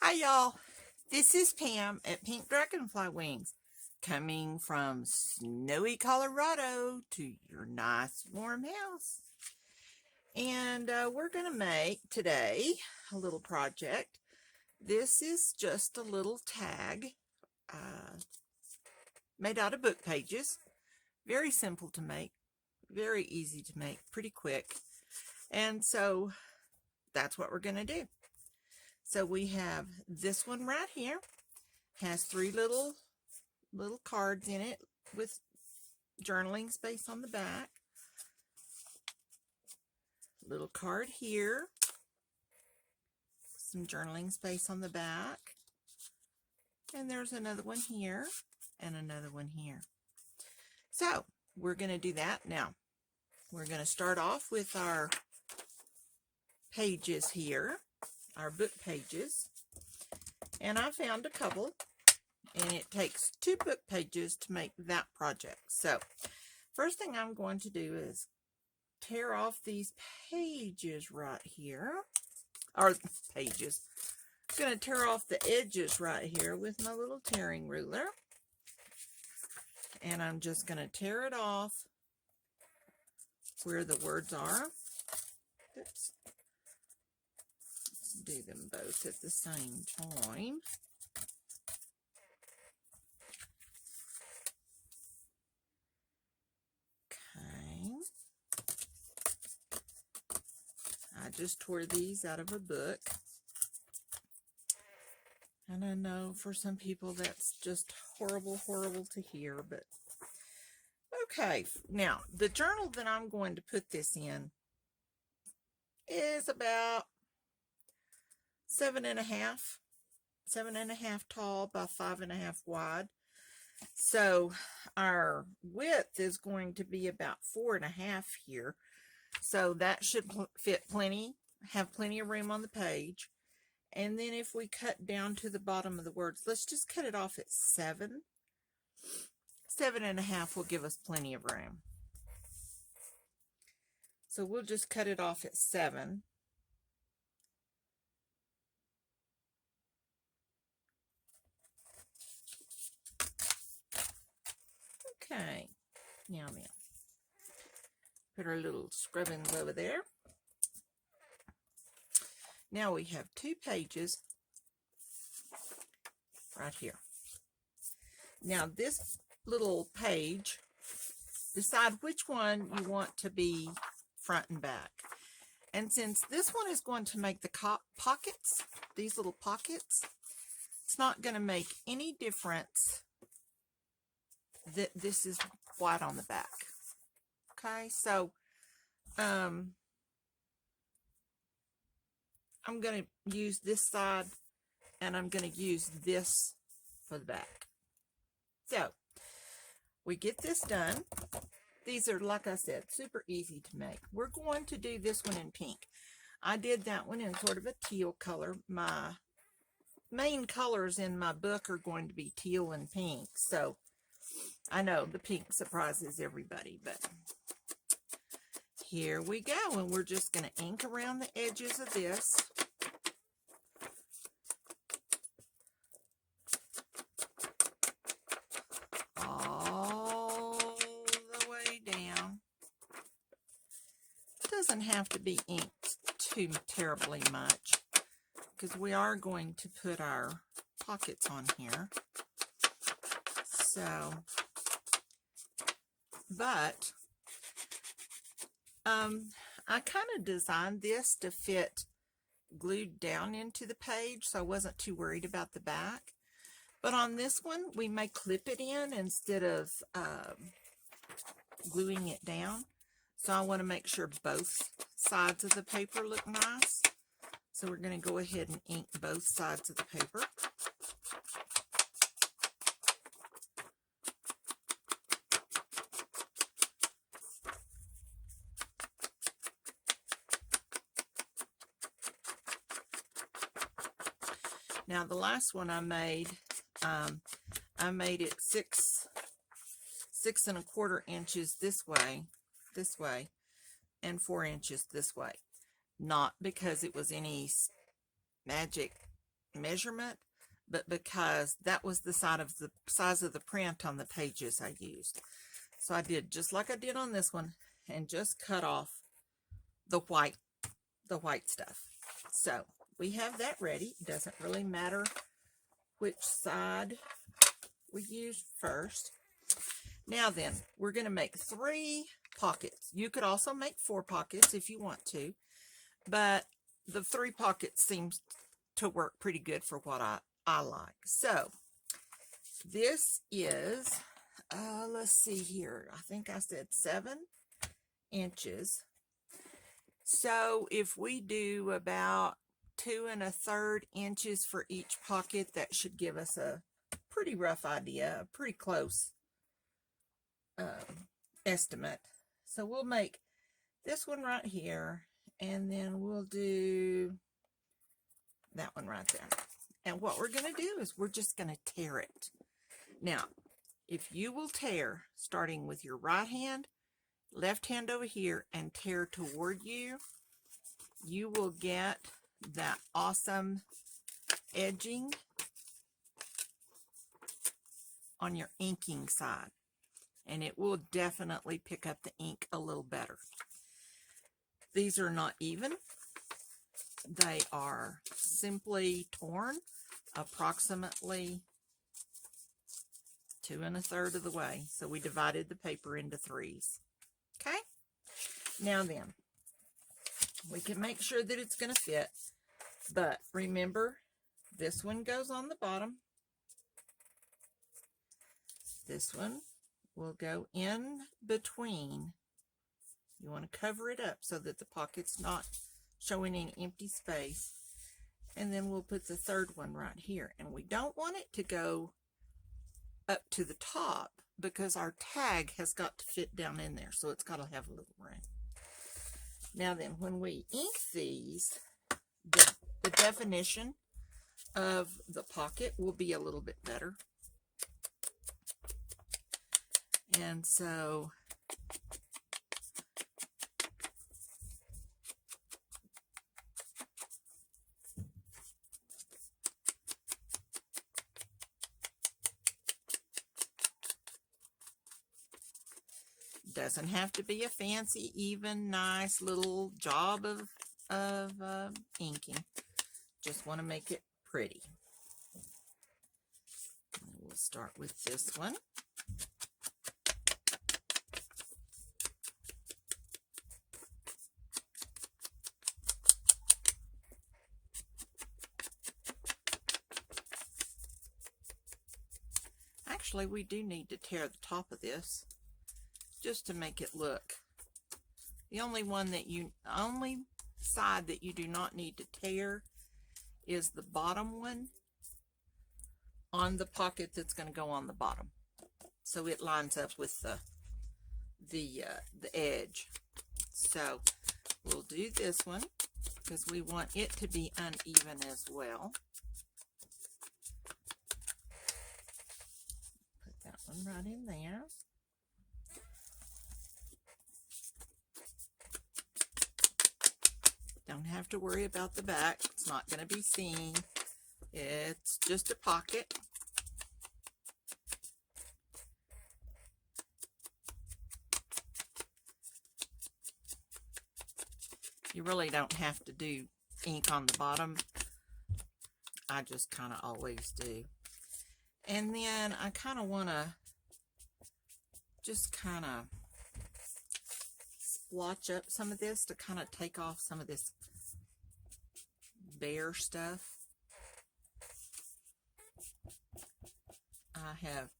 Hi y'all, this is Pam at Pink Dragonfly Wings, coming from snowy Colorado to your nice warm house. And we're going to make today a little project. This is just a little tag made out of book pages. Very simple to make, very easy to make, pretty quick. And so that's what we're going to do. So we have this one right here. Has three little cards in it with journaling space on the back. Little card here, some journaling space on the back, and there's another one here and another one here. So we're going to do that now. We're going to start off with our pages here, our book pages, and I found a couple, and it takes 2 book pages to make that project. So first thing I'm going to do is tear off these pages right here, or pages. I'm going to tear off the edges right here with my little tearing ruler, and I'm just going to tear it off where the words are. Oops. Let's do them both at the same time. I just tore these out of a book. And I know for some people that's just horrible to hear, but okay. Now, the journal that I'm going to put this in is about 7.5 tall by 5.5 wide. So our width is going to be about 4.5 here. So that should fit plenty, have plenty of room on the page. And then if we cut down to the bottom of the words, let's just cut it off at 7. 7.5 will give us plenty of room. So we'll just cut it off at 7. Okay, now put our little scrubbings over there. Now we have 2 pages right here. Now this little page, decide which one you want to be front and back. And since this one is going to make the pockets, these little pockets, it's not going to make any difference that this is white on the back. Okay, so I'm going to use this side, and I'm going to use this for the back. So we get this done. These are, like I said, super easy to make. We're going to do this one in pink. I did that one in sort of a teal color. My main colors in my book are going to be teal and pink. So I know the pink surprises everybody, but here we go. And we're just going to ink around the edges of this. Doesn't have to be inked too terribly much, because we are going to put our pockets on here. So, but I kind of designed this to fit glued down into the page, so I wasn't too worried about the back. But on this one, we may clip it in instead of gluing it down. So I want to make sure both sides of the paper look nice. So we're going to go ahead and ink both sides of the paper. Now the last one I made it 6.25 inches this way, and 4 inches this way. Not because it was any magic measurement, but because that was the size of the print on the pages I used. So I did just like I did on this one and just cut off the white stuff. So we have that ready. It doesn't really matter which side we use first. Now then, we're going to make 3 pockets. You could also make 4 pockets if you want to, but the 3 pockets seems to work pretty good for what I like. So this is, let's see here. I think I said 7 inches. So if we do about 2 1/3 inches for each pocket, that should give us a pretty rough idea, a pretty close estimate. So we'll make this one right here, and then we'll do that one right there. And what we're going to do is we're just going to tear it. Now, if you will tear, starting with your right hand, left hand over here, and tear toward you, you will get that awesome edging on your inking side. And it will definitely pick up the ink a little better. These are not even. They are simply torn approximately 2 1/3 of the way. So we divided the paper into 3s. Okay? Now then, we can make sure that it's going to fit. But remember, this one goes on the bottom. This one will go in between. You want to cover it up so that the pocket's not showing any empty space. And then we'll put the 3rd one right here. And we don't want it to go up to the top because our tag has got to fit down in there. So it's got to have a little room. Now then, when we ink these, the definition of the pocket will be a little bit better. And so doesn't have to be a fancy, even, nice little job of inking. Just want to make it pretty. And we'll start with this one. Actually, we do need to tear the top of this just to make it look. The only side that you do not need to tear is the bottom one on the pocket that's going to go on the bottom, so it lines up with the edge. So we'll do this one because we want it to be uneven as well. Put that one right in there. Don't have to worry about the back. It's not going to be seen. It's just a pocket. You really don't have to do ink on the bottom. I just kind of always do. And then I kind of want to just kind of splotch up some of this to kind of take off some of this bare stuff. I have,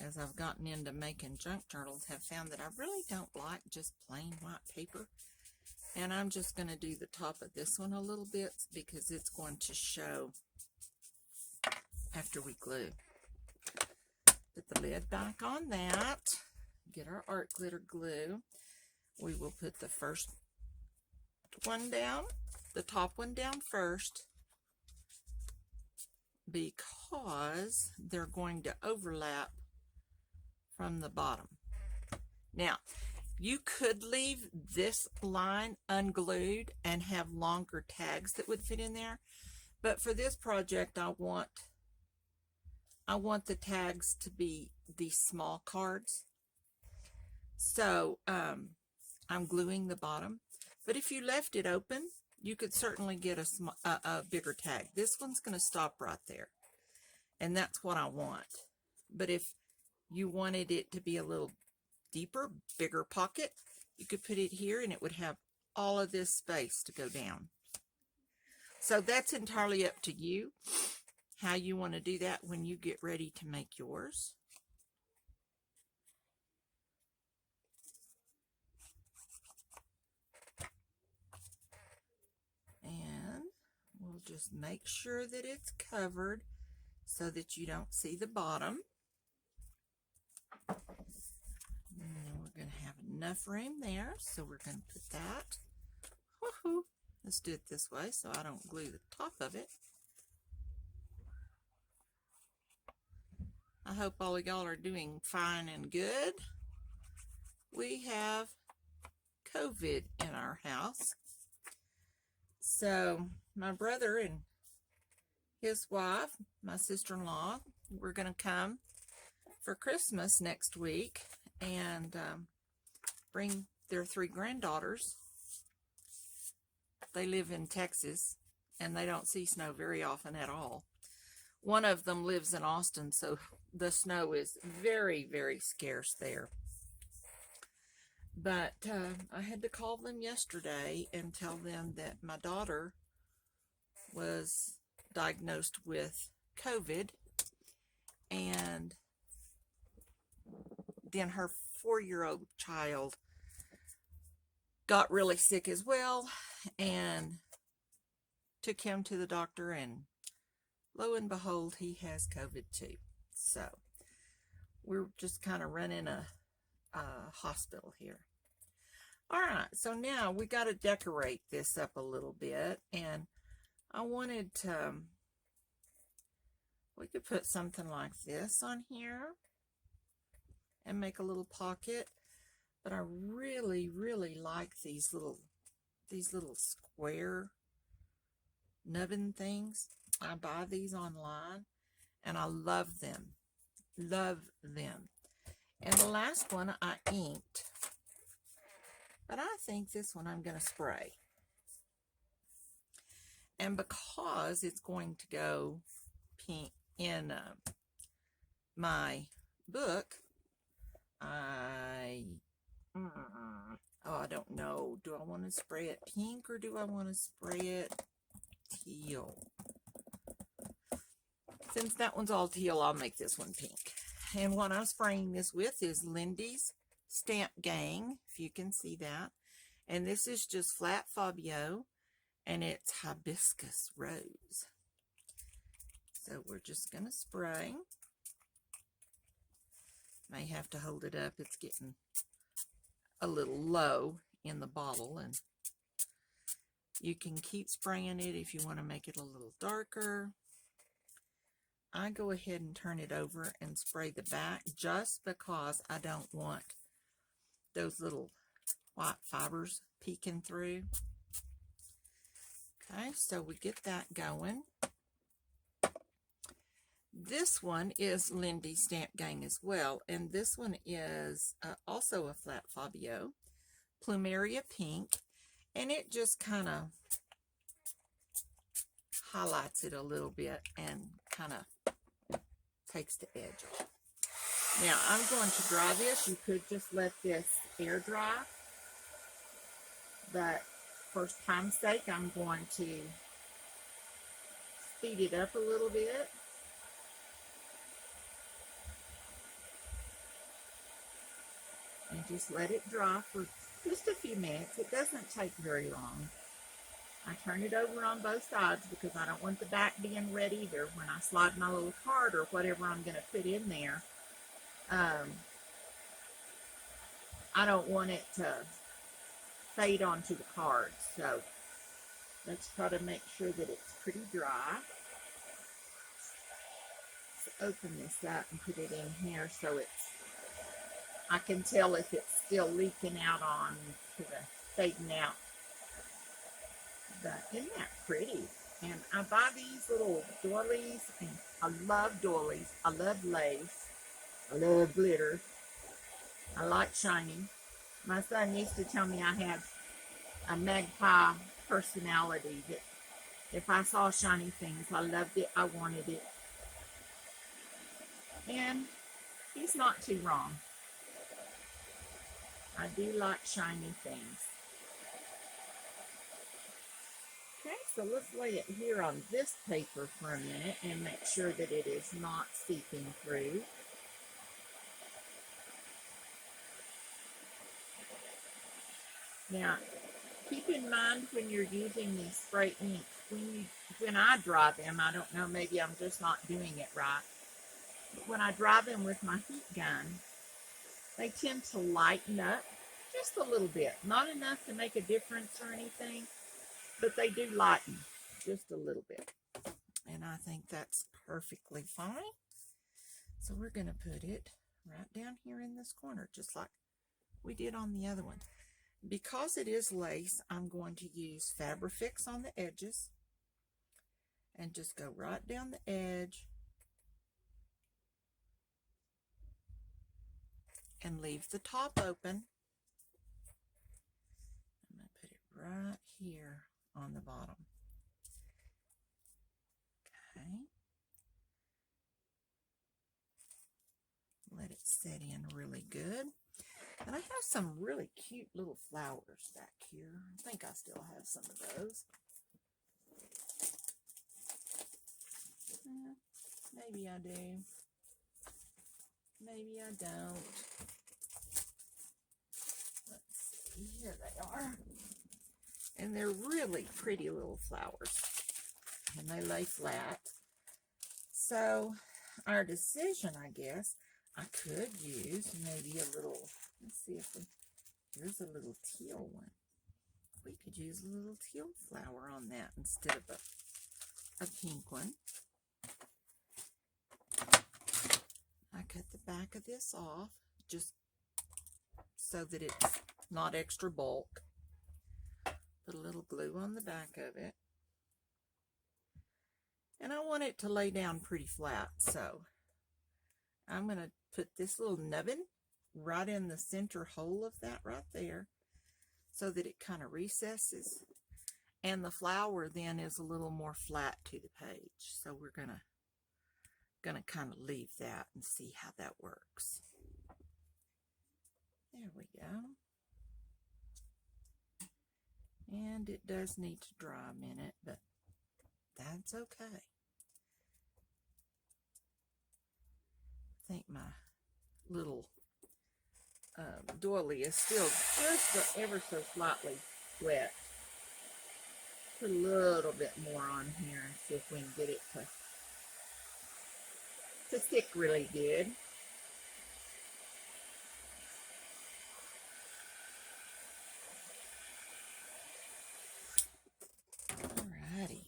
as I've gotten into making junk journals, have found that I really don't like just plain white paper. And I'm just going to do the top of this one a little bit because it's going to show after we glue. Put the lid back on that. Get our art glitter glue. We will put the first one down, the top one down first, because they're going to overlap from the bottom. Now, you could leave this line unglued and have longer tags that would fit in there, But for this project, I want the tags to be these small cards. So I'm gluing the bottom. But if you left it open, you could certainly get a bigger tag. This one's going to stop right there. And that's what I want. But if you wanted it to be a little deeper, bigger pocket, you could put it here and it would have all of this space to go down. So that's entirely up to you how you want to do that when you get ready to make yours. And we'll just make sure that it's covered so that you don't see the bottom. And then we're going to have enough room there, so we're going to put that. Woohoo! Let's do it this way so I don't glue the top of it. I hope all of y'all are doing fine and good. We have COVID in our house. So my brother and his wife, my sister-in-law, we're going to come for Christmas next week and bring their 3 granddaughters. They live in Texas and they don't see snow very often at all. One of them lives in Austin, so the snow is very, very scarce there. But I had to call them yesterday and tell them that my daughter was diagnosed with COVID, and then her 4-year-old child got really sick as well and took him to the doctor, and lo and behold, he has COVID too. So we're just kind of running a hospital here. All right, so now we got to decorate this up a little bit, and I wanted to, we could put something like this on here and make a little pocket, but I really, really like these little square nubbin things. I buy these online and I love them. Love them. And the last one I inked, but I think this one I'm going to spray. And because it's going to go pink in my book, I don't know. Do I want to spray it pink or do I want to spray it teal? Since that one's all teal, I'll make this one pink. And what I'm spraying this with is Lindy's Stamp Gang, if you can see that. And this is just flat Fabio, and it's Hibiscus Rose. So we're just going to spray. May have to hold it up. It's getting a little low in the bottle, and you can keep spraying it if you want to make it a little darker. I go ahead and turn it over and spray the back just because I don't want those little white fibers peeking through. Okay, so we get that going. This one is Lindy Stamp Gang as well, and this one is also a flat Fabio, Plumeria Pink, and it just kind of highlights it a little bit and kind of takes the edge off. Now I'm going to dry this. You could just let this air dry, but for time's sake I'm going to speed it up a little bit. And just let it dry for just a few minutes. It doesn't take very long. I turn it over on both sides because I don't want the back being red either when I slide my little card or whatever I'm going to put in there. I don't want it to fade onto the card. So let's try to make sure that it's pretty dry. Let's open this up and put it in here so I can tell if it's still leaking out on to the fading out. But isn't that pretty? And I buy these little doilies, and I love doilies. I love lace. I love glitter. I like shiny. My son used to tell me I have a magpie personality, that if I saw shiny things, I loved it, I wanted it. And he's not too wrong. I do like shiny things. Okay, so let's lay it here on this paper for a minute and make sure that it is not seeping through. Now, keep in mind when you're using these spray inks, when I dry them, I don't know, maybe I'm just not doing it right, but when I dry them with my heat gun, they tend to lighten up just a little bit. Not enough to make a difference or anything, but they do lighten just a little bit. And I think that's perfectly fine. So we're going to put it right down here in this corner, just like we did on the other one. Because it is lace, I'm going to use Fabrifix on the edges and just go right down the edge and leave the top open. I'm going to put it right here on the bottom. Okay. Let it set in really good. And I have some really cute little flowers back here. I think I still have some of those. Maybe I do. Maybe I don't. Let's see. Here they are. And they're really pretty little flowers. And they lay flat. So our decision, I guess, I could use maybe a little, let's see if here's a little teal one. We could use a little teal flower on that instead of a pink one. I cut the back of this off just so that it's not extra bulk. Put a little glue on the back of it. And I want it to lay down pretty flat, so I'm going to put this little nubbin right in the center hole of that right there so that it kind of recesses. And the flower then is a little more flat to the page. So we're gonna kind of leave that and see how that works. There we go. And it does need to dry a minute, but that's okay. I think my little doily is still just ever so slightly wet. Put a little bit more on here and see if we can get it to stick really good. Alrighty.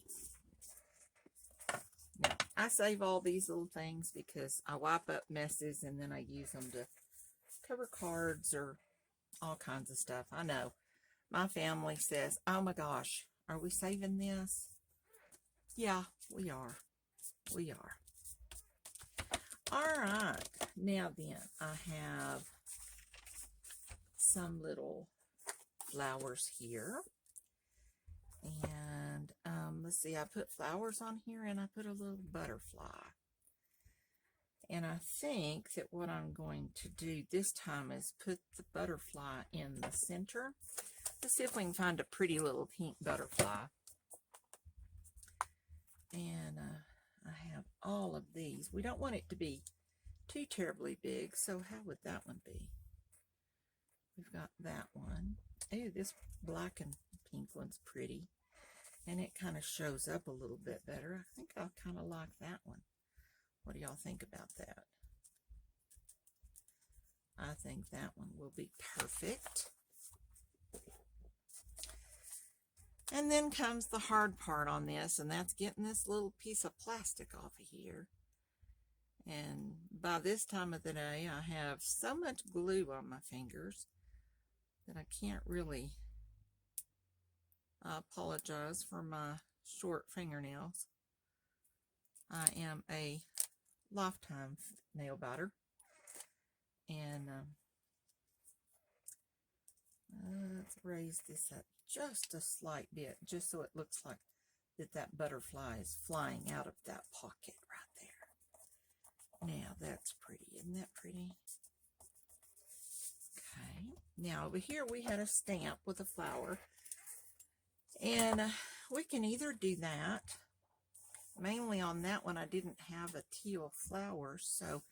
Now, I save all these little things because I wipe up messes and then I use them to cover cards or all kinds of stuff. I know. My family says, oh my gosh, are we saving this? Yeah, we are. We are. All right. Now then, I have some little flowers here. And let's see, I put flowers on here and I put a little butterfly. And I think that what I'm going to do this time is put the butterfly in the center. Let's see if we can find a pretty little pink butterfly. And I have all of these. We don't want it to be too terribly big, so how would that one be? We've got that one. Oh, this black and pink one's pretty. And it kind of shows up a little bit better. I think I kind of like that one. What do y'all think about that? I think that one will be perfect. And then comes the hard part on this, and that's getting this little piece of plastic off of here. And by this time of the day, I have so much glue on my fingers that I can't really, I apologize for my short fingernails. I am a lifetime nail biter, and let's raise this up just a slight bit, just so it looks like that butterfly is flying out of that pocket right there. Now that's pretty, isn't that pretty? Okay, now over here we had a stamp with a flower, and we can either do that. Mainly on that one I didn't have a teal flower, so,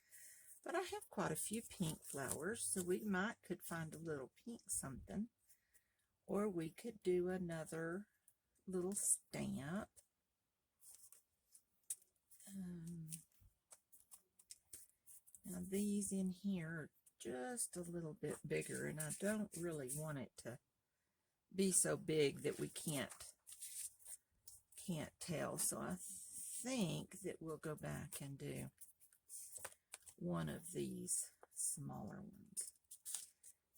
but I have quite a few pink flowers, so we could find a little pink something, or we could do another little stamp. Now these in here are just a little bit bigger, and I don't really want it to be so big that we can't tell, so I think that we'll go back and do one of these smaller ones.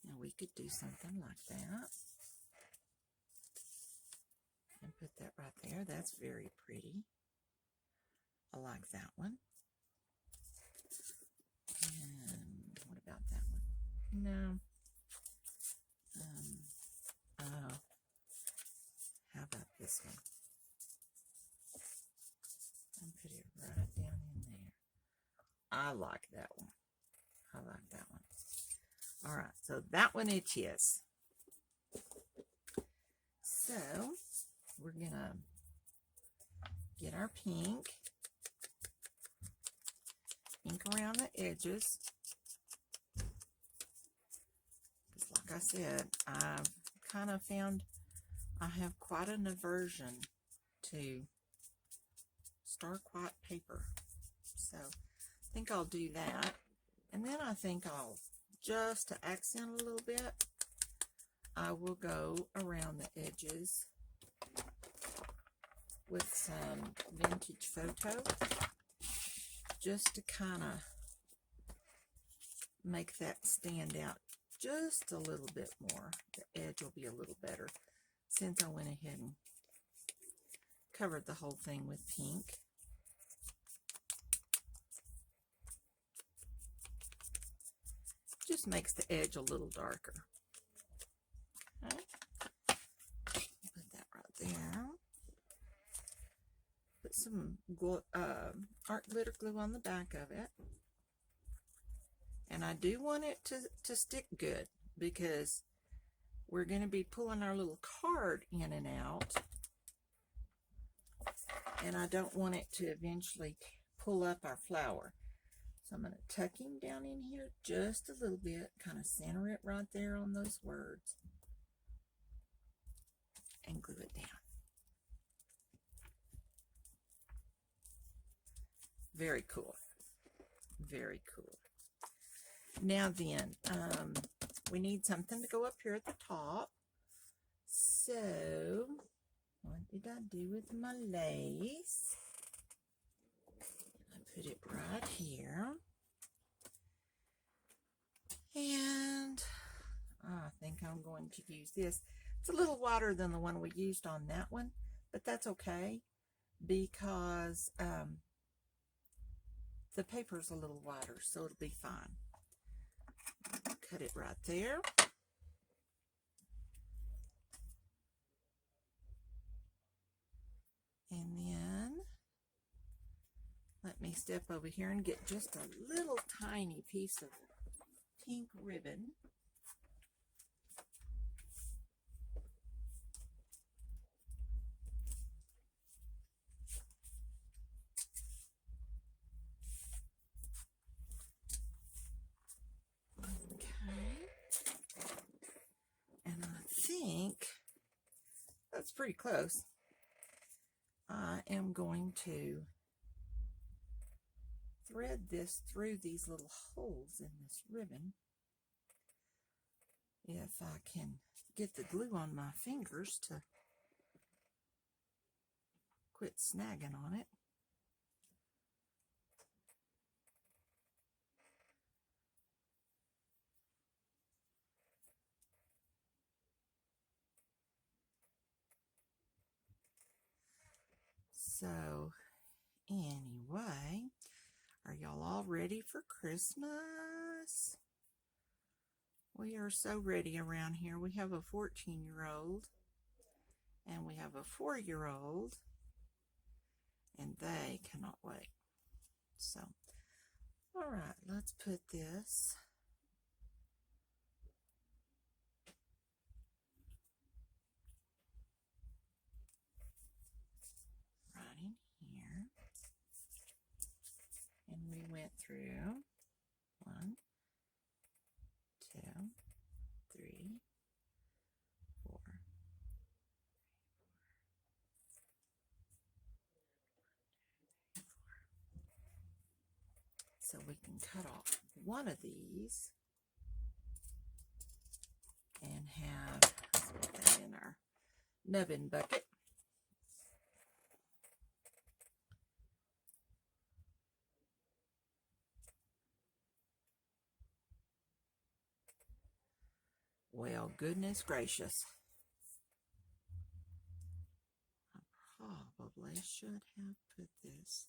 Now we could do something like that and put that right there. That's very pretty. I like that one. And what about that one? No. Oh, how about this one? And put it right down in there. I like that one. I like that one. All right, so that one it is. So we're gonna get our pink, ink around the edges. Because like I said, I've kind of found I have quite an aversion to stark white paper. So I think I'll do that. And then I think I'll, just to accent a little bit, I will go around the edges with some vintage photo, just to kind of make that stand out just a little bit more. The edge will be a little better since I went ahead and covered the whole thing with pink. Just makes the edge a little darker. Okay. Put that right there. Put some art glitter glue on the back of it. And I do want it to stick good, because we're going to be pulling our little card in and out. And I don't want it to eventually pull up our flower. So I'm going to tuck him down in here just a little bit, kind of center it right there on those words, and glue it down. Very cool. Very cool. Now then, we need something to go up here at the top. So, what did I do with my lace? I put it right here. And I think I'm going to use this. It's a little wider than the one we used on that one, but that's okay, because the paper's a little wider, so it'll be fine. Cut it right there. And then let me step over here and get just a little tiny piece of pink ribbon. That's pretty close. I am going to thread this through these little holes in this ribbon. If I can get the glue on my fingers to quit snagging on it. So, anyway, are y'all all ready for Christmas? We are so ready around here. We have a 14-year-old and we have a 4-year-old, and they cannot wait. So, all right, let's put this right in here. And we went through 1, 2, 3, 4. So we can cut off one of these and have, let's put that in our nubbin bucket. Well, goodness gracious. I probably should have put this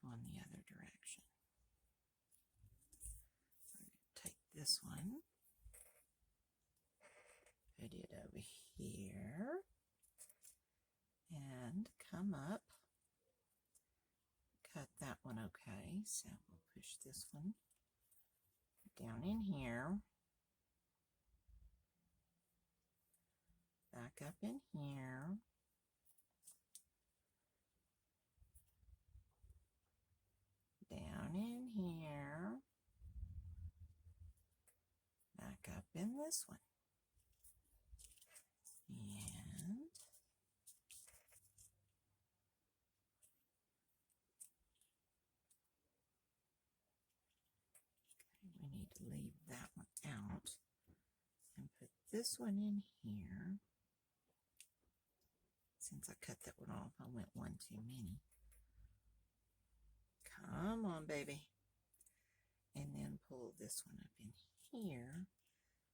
going the other direction. I'm going to take this one, put it over here, and come up. Cut that one okay, so we'll push this one down in here, back up in here, down in here, back up in this one, and we need to leave that one out and put this one in here. Since I cut that one off, I went one too many. Come on, baby. And then pull this one up in here.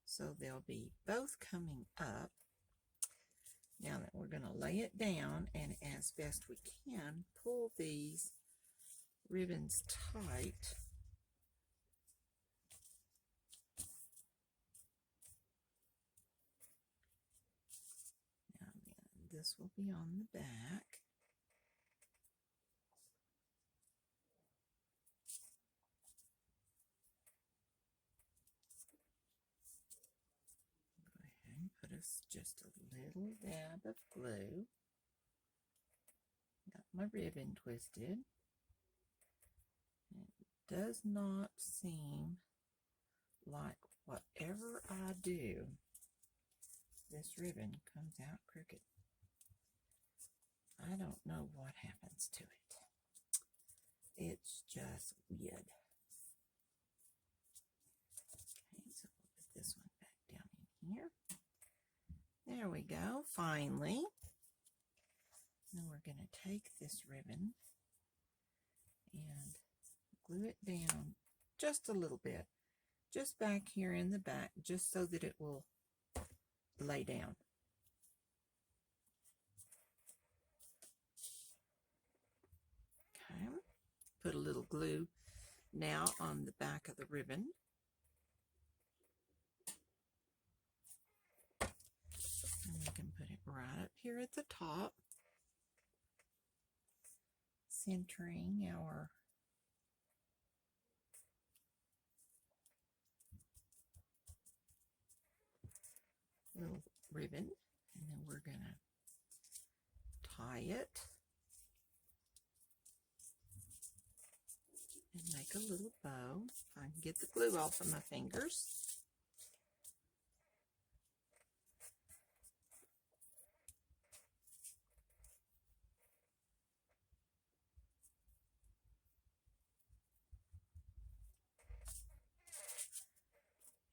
So they'll be both coming up. Now that we're going to lay it down, and as best we can, pull these ribbons tight. Now then, this will be on the back. Put us just a little dab of glue. Got my ribbon twisted. It does not seem like whatever I do, this ribbon comes out crooked. I don't know what happens to it. It's just weird. Okay, so we'll put this one back down in here. There we go, finally. Then we're going to take this ribbon and glue it down just a little bit, just back here in the back, just so that it will lay down. Okay, put a little glue now on the back of the ribbon. And we can put it right up here at the top, centering our little ribbon, and then we're going to tie it and make a little bow. If I can get the glue off of my fingers.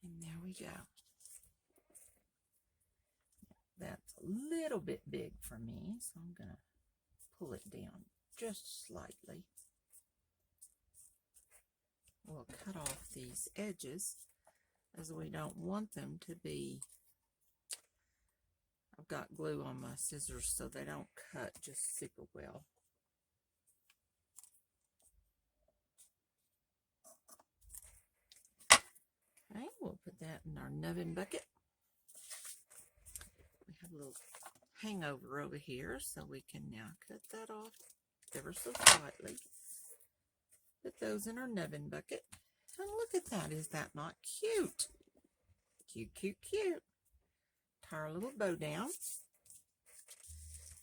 And there we go. That's a little bit big for me, so I'm going to pull it down just slightly. We'll cut off these edges as we don't want them to be I've got glue on my scissors so they don't cut just super well. Okay, we'll put that in our nubbin bucket. We have a little hangover over here, so we can now cut that off ever so slightly. Put those in our nubbin bucket. And look at that. Is that not cute? Cute, cute, cute. Tie our little bow down.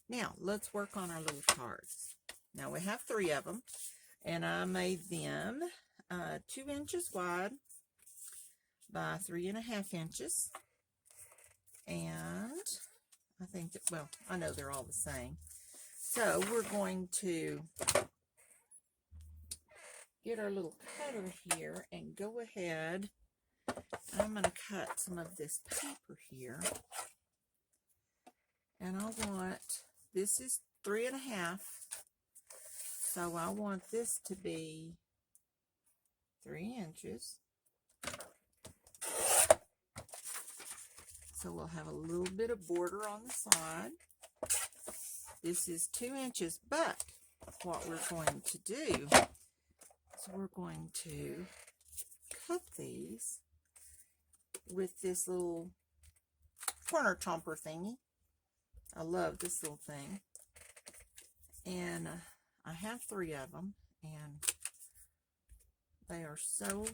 Now, let's work on our little cards. Now, we have 3 of them, and I made them 2 inches wide by 3.5 inches. And I think that, well, I know they're all the same. So, we're going to get our little cutter here and go ahead. I'm going to cut some of this paper here. And I want, this is 3.5. So I want this to be 3 inches. So we'll have a little bit of border on the side. This is 2 inches, but what we're going to do is we're going to cut these with this little corner chomper thingy. I love this little thing. And I have 3 of them, and they are so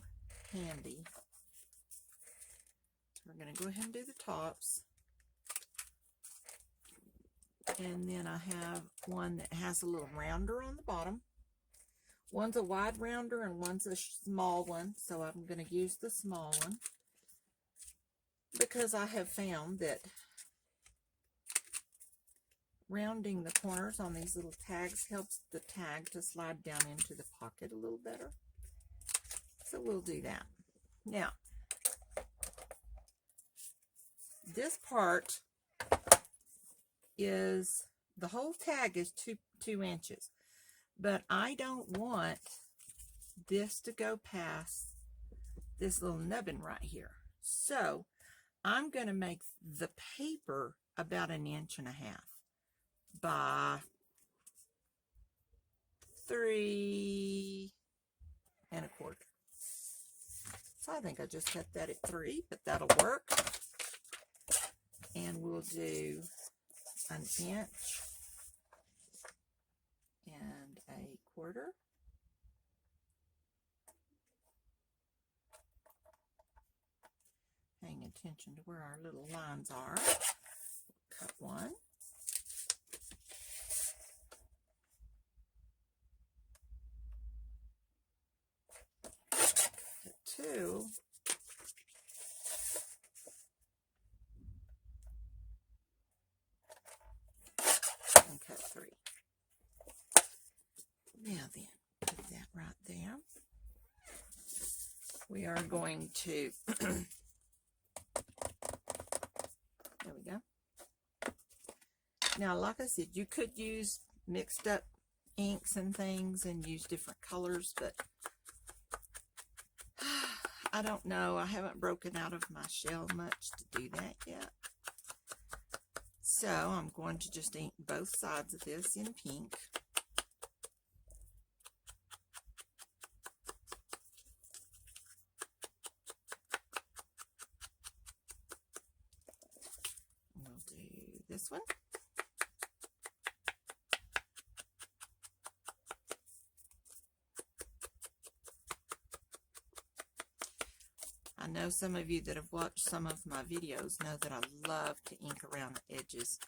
handy. We're going to go ahead and do the tops. And then I have one that has a little rounder on the bottom. One's a wide rounder and one's a small one, so I'm going to use the small one because I have found that rounding the corners on these little tags helps the tag to slide down into the pocket a little better. So we'll do that. Now, this part is, the whole tag is 2 inches, but I don't want this to go past this little nubbin right here. So I'm going to make the paper about 1.5 inches by 3 1/4. So I think I just cut that at 3, but that'll work. And we'll do 1 inch and 1/4. Paying attention to where our little lines are. Cut 1. Cut 2. And cut 3. Now then, put that right there. We are going to, there we go. Now, like I said, you could use mixed up inks and things and use different colors, but I don't know. I haven't broken out of my shell much to do that yet. So I'm going to just ink both sides of this in pink. We'll do this one. I know some of you that have watched some of my videos know that I love to ink around the edges.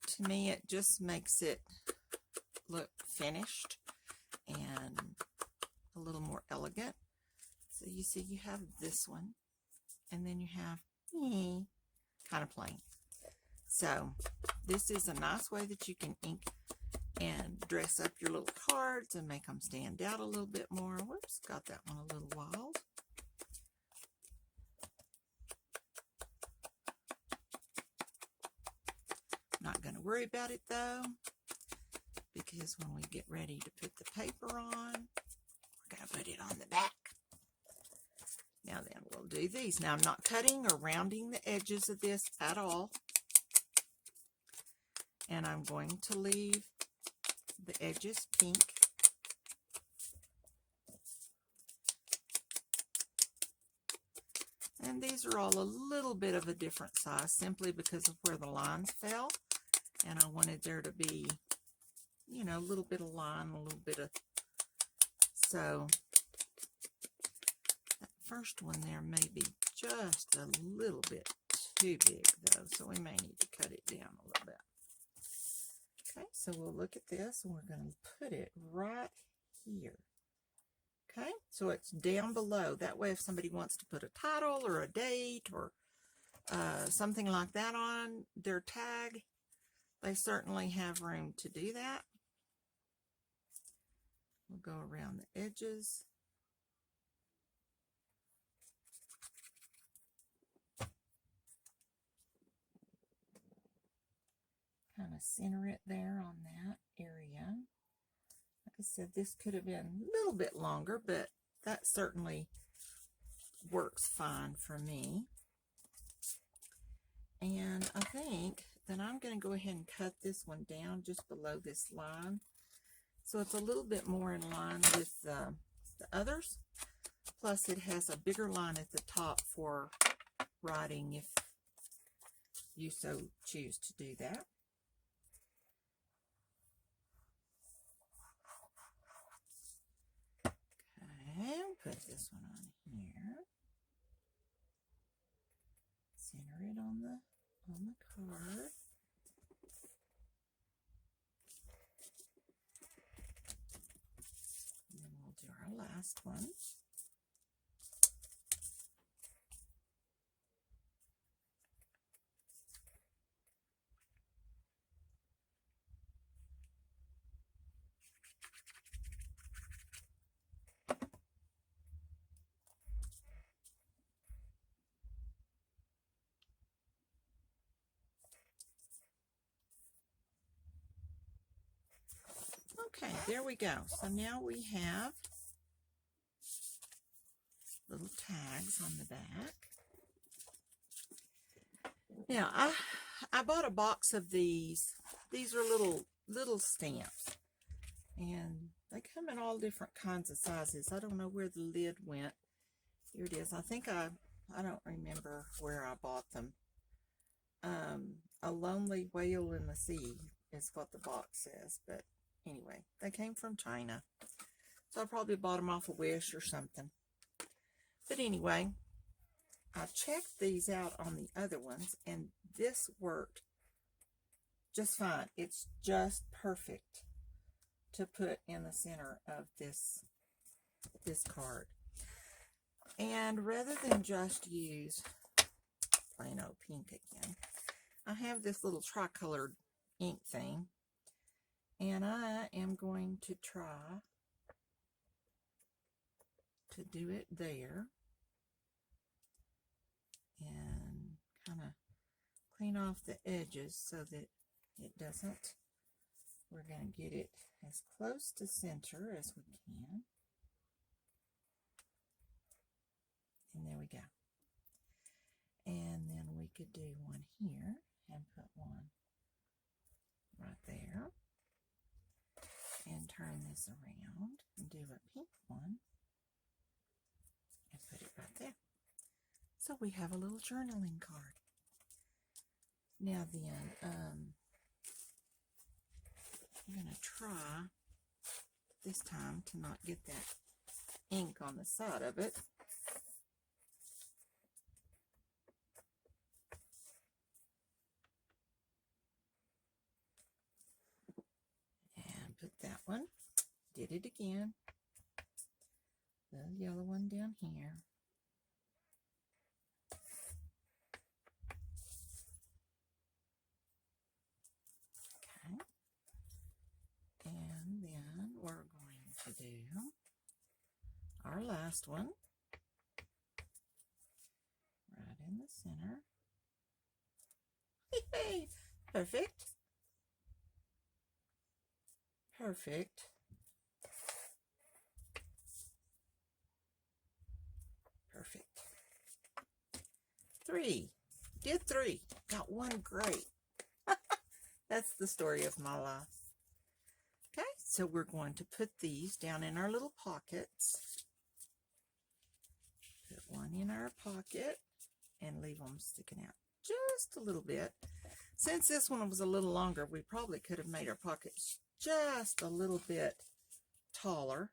To me, it just makes it look finished and a little more elegant. So you see you have this one, and then you have kind of plain. So this is a nice way that you can ink and dress up your little cards and make them stand out a little bit more. Whoops, got that one a little wild. Not going to worry about it though, because when we get ready to put the paper on, we're going to put it on the back. Now then, we'll do these. Now I'm not cutting or rounding the edges of this at all. And I'm going to leave the edges pink. And these are all a little bit of a different size simply because of where the lines fell. And I wanted there to be, you know, a little bit of line, a little bit of, so that first one there may be just a little bit too big though, so we may need to cut it down a little bit. Okay, so we'll look at this and we're going to put it right here. Okay, so it's down below. That way if somebody wants to put a title or a date or something like that on their tag, they certainly have room to do that. We'll go around the edges. Kind of center it there on that area. Like I said, this could have been a little bit longer, but that certainly works fine for me. And I think that I'm going to go ahead and cut this one down just below this line. So it's a little bit more in line with the others. Plus it has a bigger line at the top for writing if you so choose to do that. Okay, put this one on here. Center it on the card. And then we'll do our last one. Okay, there we go. So now we have little tags on the back. Now, I bought a box of these. These are little stamps. And they come in all different kinds of sizes. I don't know where the lid went. Here it is. I think I don't remember where I bought them. A Lonely Whale in the Sea is what the box says. But anyway, they came from China. So I probably bought them off a Wish or something. But anyway, I checked these out on the other ones, and this worked just fine. It's just perfect to put in the center of this card. And rather than just use plain old pink again, I have this little tricolored ink thing, and I am going to try to do it there and kind of clean off the edges so that it doesn't. We're going to get it as close to center as we can. And there we go. And then we could do one here and put one right there. And turn this around and do a pink one. And put it right there. So we have a little journaling card. Now then, I'm going to try this time to not get that ink on the side of it. And put that one. Did it again. The yellow one down here. And then we're going to do our last one right in the center. Yay! Perfect. Perfect. Perfect. 3. Did 3. Got one great. That's the story of my life. Okay, so we're going to put these down in our little pockets. Put one in our pocket and leave them sticking out just a little bit. Since this one was a little longer, we probably could have made our pockets just a little bit taller.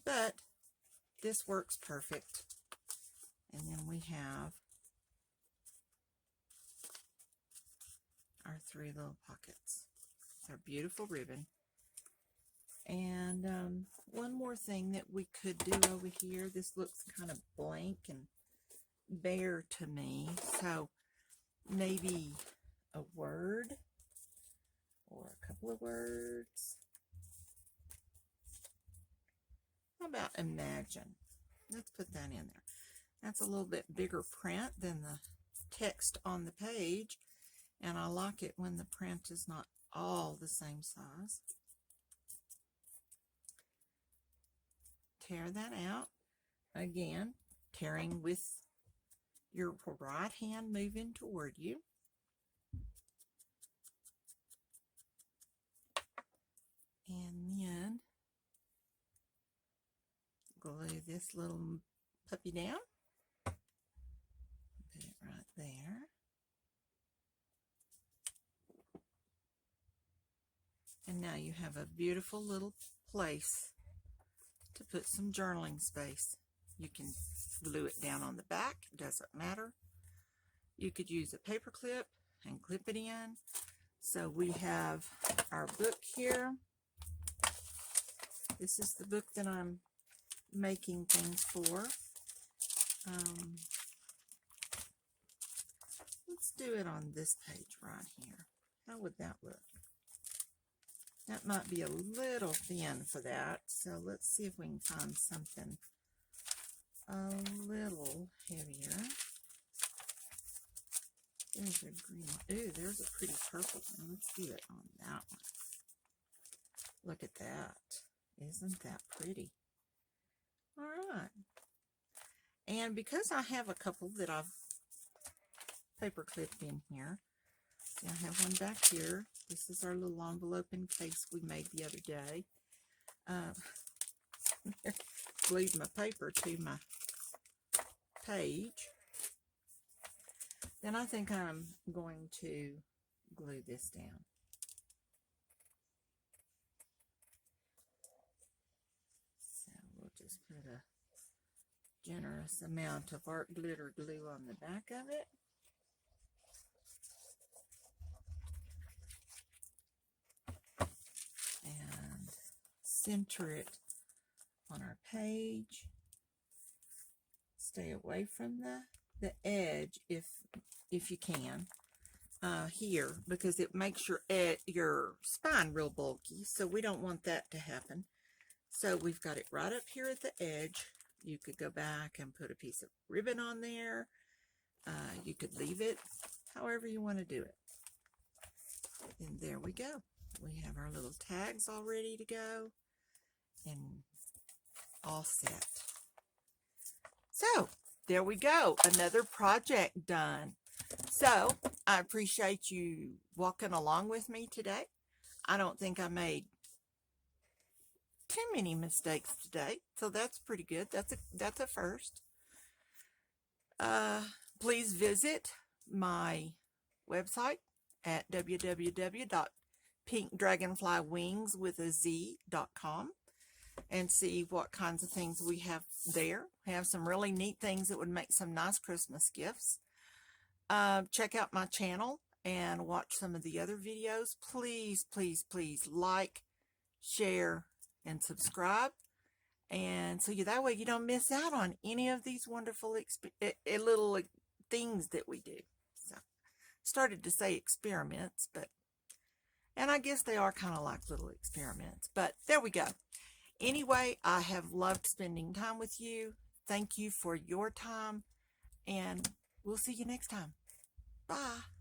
But this works perfect. And then we have our 3 little pockets. Our beautiful ribbon. And one more thing that we could do over here. This looks kind of blank and bare to me. So maybe a word or a couple of words. How about imagine? Let's put that in there. That's a little bit bigger print than the text on the page. And I like it when the print is not all the same size. Tear that out. Again, tearing with your right hand moving toward you. And then glue this little puppy down. Put it right there. And now you have a beautiful little place to put some journaling space. You can glue it down on the back, doesn't matter. You could use a paper clip and clip it in. So we have our book here. This is the book that I'm making things for. Let's do it on this page right here. How would that look? That might be a little thin for that, so let's see if we can find something a little heavier. There's a green one. Ooh, there's a pretty purple one. Let's do it on that one. Look at that. Isn't that pretty? All right. And because I have a couple that I've paper clipped in here, see, I have one back here. This is our little envelope and case we made the other day. Glued my paper to my page. Then I think I'm going to glue this down. So we'll just put a generous amount of art glitter glue on the back of it. And center it on our page. Stay away from the edge if you can here, because it makes your spine real bulky, so we don't want that to happen. So we've got it right up here at the edge. You could go back and put a piece of ribbon on there. You could leave it however you want to do it. And there we go. We have our little tags all ready to go and all set. So there we go. Another project done. So I appreciate you walking along with me today. I don't think I made too many mistakes today, so that's pretty good. That's a first. Please visit my website at www.pinkdragonflywingswithaz.com and see what kinds of things we have there. We have some really neat things that would make some nice Christmas gifts. Check out my channel and watch some of the other videos. Please, please, please like, share, and subscribe. And so that way you don't miss out on any of these wonderful little things that we do. So started to say experiments, and I guess they are kind of like little experiments, but there we go. Anyway, I have loved spending time with you. Thank you for your time, and we'll see you next time. Bye.